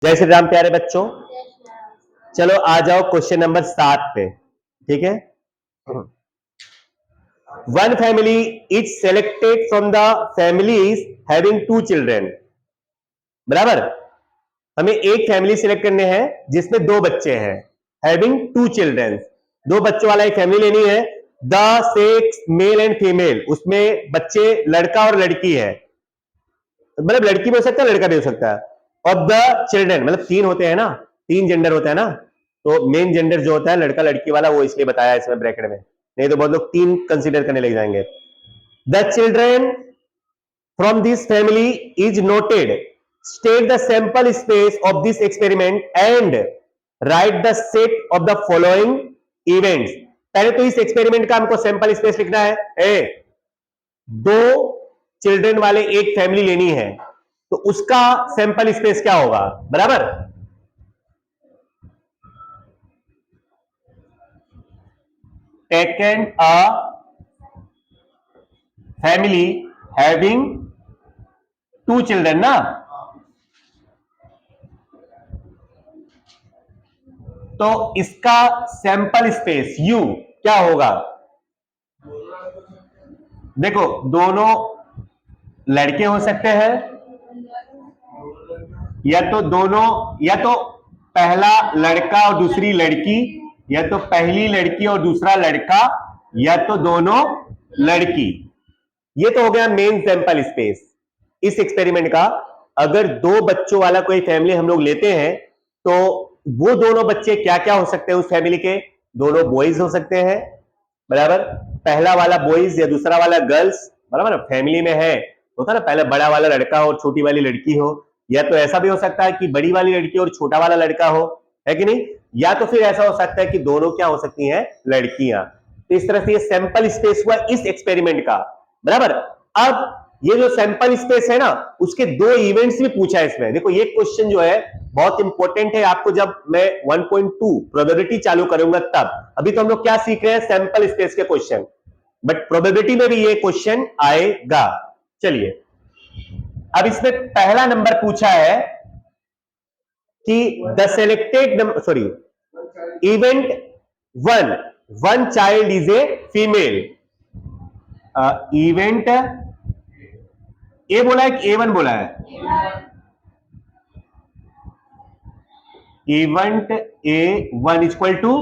जय श्री राम प्यारे बच्चों। चलो आ जाओ क्वेश्चन नंबर 7 पे। ठीक है। One family is selected from the families having 2 children. बराबर। हमें एक फैमिली सिलेक्ट करने हैं जिसमें 2 बच्चे हैं। हैविंग 2 चिल्ड्रन, 2 बच्चों वाला एक फैमिली लेनी है। The sex male and female, उसमें बच्चे लड़का और लड़की है। मतलब लड़की भी हो सकता है लड़का भी हो सकता है। और द चिल्ड्रन मतलब 3 होते हैं ना, 3 जेंडर होता है ना, तो मेन जेंडर जो होता है लड़का लड़की वाला वो इसलिए बताया इसमें ब्रैकेट में, नहीं तो बहुत लोग 3 कंसीडर करने लग जाएंगे। The children from this family is noted, state the sample space of this experiment and right the set of the following events. पहले तो इस एक्सपेरिमेंट का हमको सैंपल स्पेस लिखना है। 2 चिल्ड्रन वाले एक फैमिली लेनी है तो उसका सैंपल स्पेस क्या होगा। बराबर। Taken a family having 2 children ना, तो इसका सैंपल स्पेस यू क्या होगा। देखो दोनों लड़के हो सकते हैं या तो दोनों, या तो पहला लड़का और दूसरी लड़की, या तो पहली लड़की और दूसरा लड़का, या तो दोनों लड़की। ये तो हो गया मेन सैंपल स्पेस इस एक्सपेरिमेंट का। अगर 2 बच्चों वाला कोई फैमिली हम लोग लेते हैं तो वो दोनों बच्चे क्या क्या हो सकते हैं उस फैमिली के। दोनों बॉयज हो सकते हैं। बराबर। पहला वाला बॉयज या दूसरा वाला गर्ल्स। बराबर। फैमिली में है होता ना, पहले बड़ा वाला लड़का और छोटी वाली लड़की हो, या तो ऐसा भी हो सकता है कि बड़ी वाली लड़की और छोटा वाला लड़का हो, है कि नहीं। या तो फिर ऐसा हो सकता है कि दोनों क्या हो सकती हैं, लड़कियां। तो इस तरह से ये सैंपल स्पेस हुआ इस एक्सपेरिमेंट का। बराबर। अब ये जो सैंपल स्पेस है ना, उसके 2 इवेंट्स भी पूछा है इसमें। देखो ये क्वेश्चन जो है बहुत इंपॉर्टेंट है आपको, जब मैं 1.2 प्रोबेबिलिटी चालू करूंगा तब। अभी तो हम लोग क्या सीख रहे हैं, सैंपल स्पेस के क्वेश्चन, बट प्रोबेबिलिटी में भी ये क्वेश्चन आएगा। चलिए अब इसमें पहला नंबर पूछा है कि the selected sorry event 1, 1 child is a female. Event A बोला है कि A1 बोला है। Event A1 equal to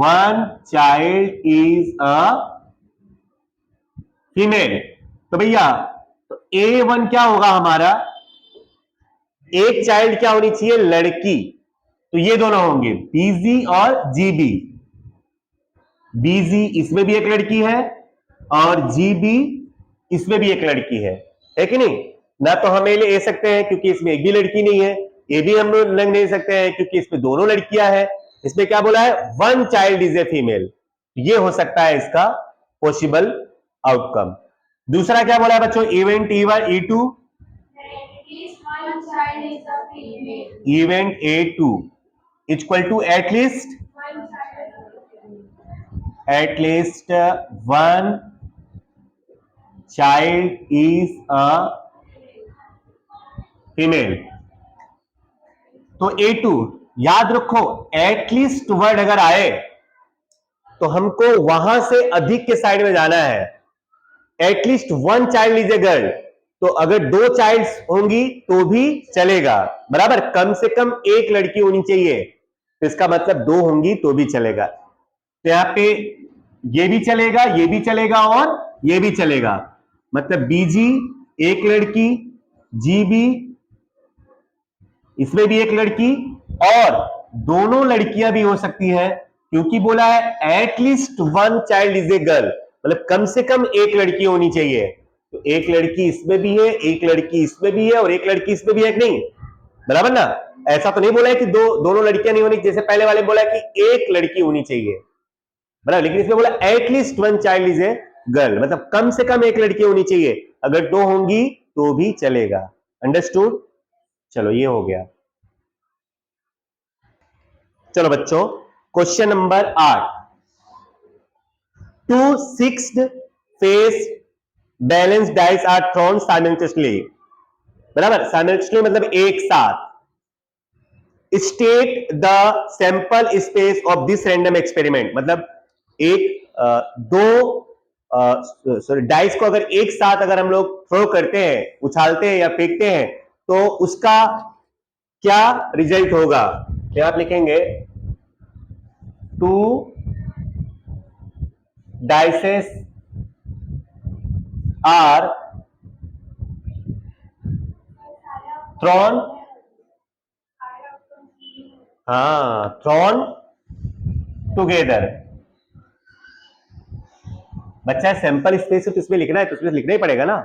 1 child is a female. तो भैया तो A1 क्या होगा हमारा, एक चाइल्ड क्या होनी चाहिए, लड़की। तो ये दोनों होंगे बीजी और जीबी। बीजी इसमें भी एक लड़की है और जीबी इसमें भी एक लड़की है कि नहीं। ना तो हम ले सकते हैं क्योंकि इसमें एक भी लड़की नहीं है, ये भी हम लोग नहीं सकते हैं क्योंकि इसमें दोनों लड़कियां हैं। इसमें क्या बोला है, 1 चाइल्ड इज ए फीमेल। ये हो सकता है इसका पॉसिबल आउटकम। दूसरा क्या बोला है बच्चों, event E2 event A2 equal to at least 1 child is a female. तो A2 याद रखो, एटलीस्ट वर्ड अगर आए तो हमको वहां से अधिक के साइड में जाना है। At least 1 child is a girl, तो अगर 2 चाइल्ड होंगी तो भी चलेगा। बराबर। कम से कम एक लड़की होनी चाहिए, तो इसका मतलब 2 होंगी तो भी चलेगा। तो यहां पे ये भी चलेगा, ये भी चलेगा और ये भी चलेगा। मतलब बीजी एक लड़की, जीबी इसमें भी एक लड़की, और दोनों लड़कियां भी हो सकती हैं क्योंकि बोला है at least 1 child is a girl, मतलब कम से कम एक लड़की होनी चाहिए। तो एक लड़की इसमें भी है, एक लड़की इसमें भी है और एक लड़की इसमें भी है कि नहीं। बराबर ना। ऐसा तो नहीं बोला है कि दोनों लड़कियां नहीं होनी, जैसे पहले वाले बोला है कि एक लड़की होनी चाहिए। बराबर। लेकिन इसमें बोला at least 1 child is a girl, मतलब कम से कम एक लड़की होनी चाहिए। अगर 2 होंगी तो भी चलेगा। अंडरस्टूड। चलो ये हो गया। चलो बच्चों question number 8। 2 6th phase balanced dice are thrown simultaneously। बराबर, साइमल्टेनियसली मतलब एक साथ। State the sample space of this random experiment, मतलब दो सॉरी डाइस को अगर एक साथ अगर हम लोग थ्रो करते हैं, उछालते हैं या फेंकते हैं, तो उसका क्या रिजल्ट होगा। तो आप लिखेंगे 2 डाइसेस आर थ्रोन, हाँ, थ्रोन टुगेदर। बच्चा सैंपल स्पेस है तो इसमें लिखना है, तो इसमें लिखना ही पड़ेगा ना।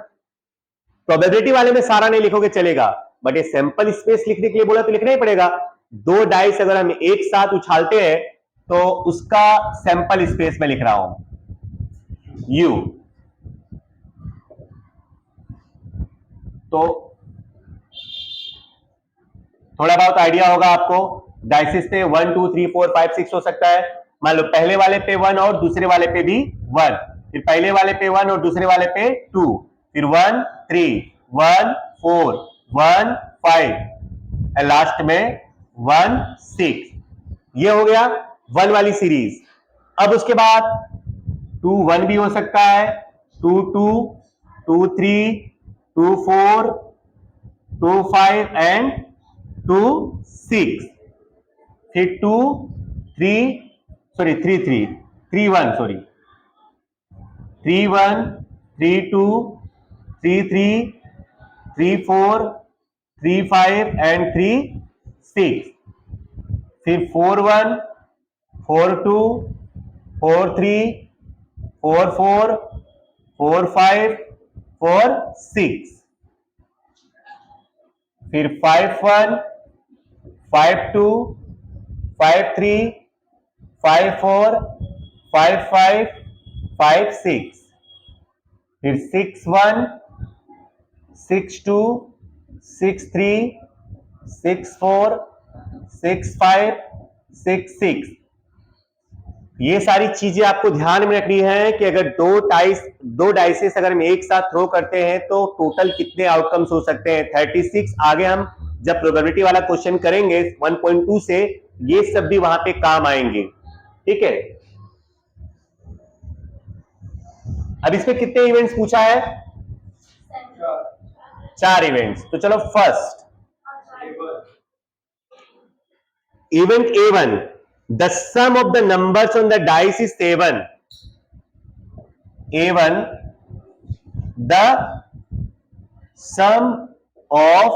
प्रोबेबिलिटी वाले में सारा नहीं लिखोगे चलेगा, बट ये सैंपल स्पेस लिखने के लिए बोला तो लिखना ही पड़ेगा। दो डाइस अगर हम एक साथ उछालते हैं तो उसका सैंपल स्पेस में लिख रहा हूं यू। तो थोड़ा बहुत आइडिया होगा आपको। डाइसेस पे 1 2 3 4 5 6 हो सकता है। मान लो पहले वाले पे 1 और दूसरे वाले पे भी 1, फिर पहले वाले पे 1 और दूसरे वाले पे 2, फिर 1 3 1 4 1 5 लास्ट में 1 6। ये हो गया 1 वाली सीरीज। अब उसके बाद 2 1 भी हो सकता है, 2 2 2 3 2 4 2 5 एंड 2 6, फिर 2 3 सॉरी 3 3 3 1 सॉरी 3 1 3 2 3 3 3 4 3 5 एंड 3 6, फिर 4 1 4 2 4 3 4 4 4 5 4 6, फिर 5 1 5 2 5 3 5 4 5 5 5 6, फिर 6 1 6 2 6 3 6 4 6 5 6 6। ये सारी चीजें आपको ध्यान में रखनी है कि अगर दो डाइसेस अगर हम एक साथ थ्रो करते हैं तो टोटल कितने आउटकम्स हो सकते हैं 36। आगे हम जब प्रोबेबिलिटी वाला क्वेश्चन करेंगे 1.2 से, ये सब भी वहां पे काम आएंगे। ठीक है, अब इसमें कितने इवेंट्स पूछा है? 4 इवेंट्स। तो चलो first event A1, the sum of the numbers on the dice is 7. A1, the sum of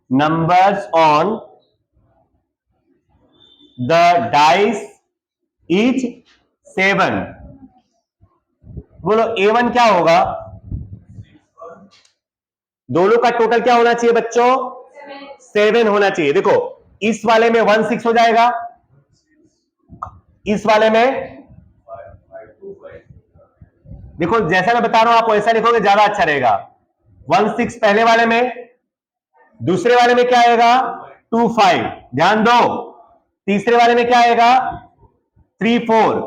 numbers on the dice is 7। बोलो A1 क्या होगा? दोनों का टोटल क्या होना चाहिए बच्चों? 7 होना चाहिए। देखो इस वाले में 1 6 हो जाएगा, इस वाले में देखो जैसा मैं बता रहा हूं आप वैसा लिखोगे ज्यादा अच्छा रहेगा। 1 6 पहले वाले में, दूसरे वाले में क्या आएगा? 2 5। ध्यान दो, तीसरे वाले में क्या आएगा? 3 4।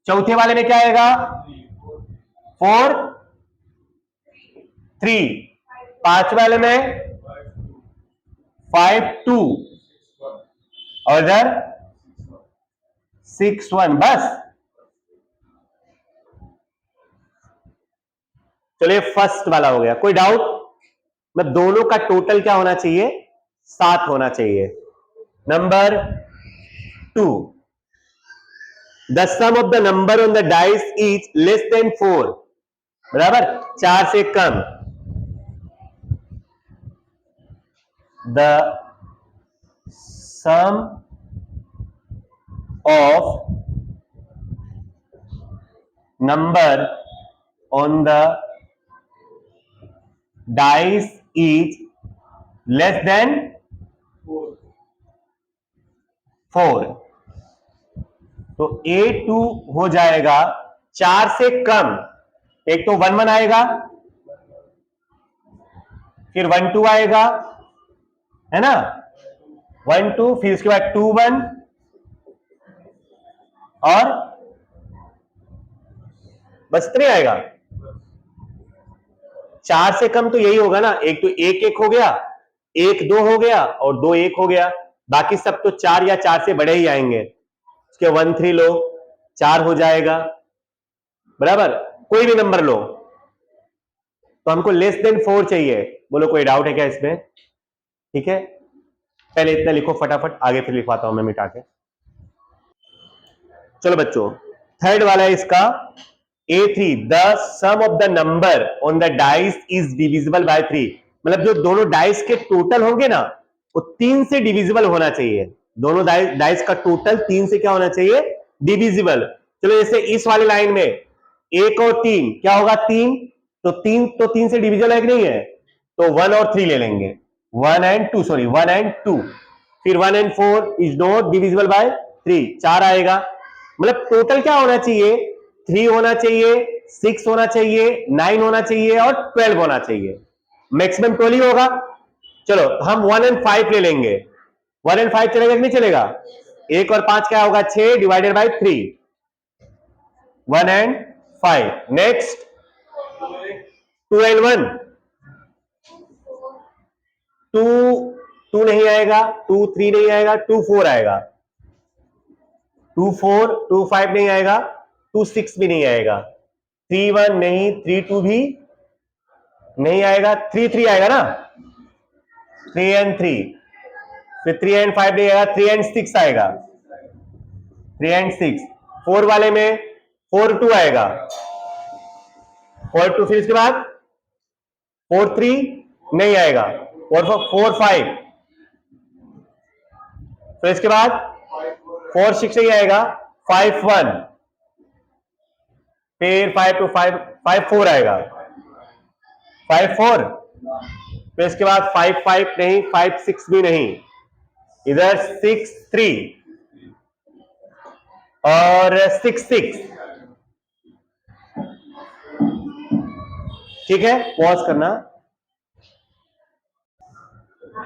चौथे वाले में क्या आएगा? 4 3। पांचवे वाले में 5 2 और इधर 6 1। बस चलिए फर्स्ट वाला हो गया। कोई डाउट? मतलब दोनों का टोटल क्या होना चाहिए? 7 होना चाहिए। Number 2, the sum of the number on the dice is less than 4। बराबर, 4 से कम। The sum of number on the dice is less than 4। तो A2 हो जाएगा 4 से कम। एक तो 1 1 आएगा, फिर 1 2 आएगा, है ना, 1 2, फिर उसके बाद 2 1 और बस इतने आएगा। 4 से कम तो यही होगा ना, एक तो एक एक हो गया, एक दो हो गया और दो एक हो गया, बाकी सब तो 4 या 4 से बड़े ही आएंगे। उसके 1 3 लो, 4 हो जाएगा, बराबर। कोई भी नंबर लो, तो हमको लेस देन 4 चाहिए। बोलो कोई डाउट है क्या इसमें? ठीक है, पहले इतना लिखो फटाफट, आगे फिर लिखवाता हूं मैं मिटा के। चलो बच्चों, थर्ड वाला है इसका A3, the sum of the number on the dice is divisible by 3। मतलब जो दोनों डाइस के टोटल होंगे ना, वो 3 से डिविजिबल होना चाहिए। दोनों डाइस का टोटल 3 से क्या होना चाहिए? डिविजिबल। चलो जैसे इस वाले लाइन में 1 और 3 क्या होगा? 3, तो 3 से डिविजिबल है कि नहीं है? तो 1 और 3 ले लेंगे, 1 एंड 2, सॉरी 1 एंड 2। फिर 1 and 4 is not divisible by 3, 4 आएगा। मतलब टोटल क्या होना चाहिए? 3 होना चाहिए, 6 होना चाहिए, 9 होना चाहिए और 12 होना चाहिए। मैक्सिमम 12 ही होगा। चलो हम 1 एंड 5 ले लेंगे। 1 एंड 5 चलेगा कि नहीं चलेगा? 1 और 5 क्या होगा? 6 divided by 3, 1 and 5। Next 2 and 1, 2 नहीं आएगा, 2 3 नहीं आएगा, 2 4 आएगा, 2 4, 2 5 नहीं आएगा, 2 6 भी नहीं आएगा, 3 1 नहीं, 3 2 भी नहीं आएगा, 3 3 आएगा ना, 3 एंड 3। फिर 3 एंड 5 नहीं आएगा, 3 एंड 6 आएगा, 3 एंड 6। 4 वाले में 4 2 आएगा, 4 2। फिर इसके बाद 4 3 नहीं आएगा, 4 5। फिर इसके बाद 4 6 नहीं आएगा, 5 1। फिर 5 2 5 5 4 आएगा, 5 4। फिर इसके बाद 5 5 नहीं, 5 6 भी नहीं, इधर 6 3 और 6 6। ठीक है, पॉज करना।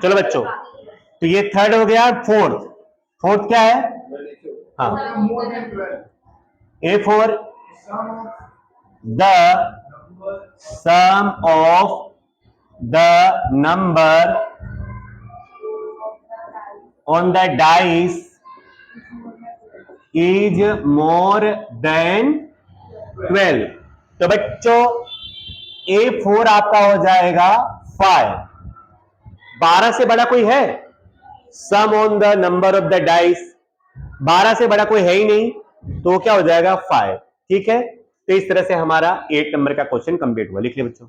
चलो बच्चों, तो ये थर्ड हो गया। फोर्थ, फोर्थ क्या है? हाँ, A4, the sum of the number on the dice is more than 12। तो बच्चों A4 आपका हो जाएगा 5। 12 से बड़ा कोई है? Sum on the number of the dice, 12 से बड़ा कोई है ही नहीं, तो क्या हो जाएगा? 5। ठीक है, तो इस तरह से हमारा 8 नंबर का क्वेश्चन कंप्लीट हुआ। लिख लिया बच्चों।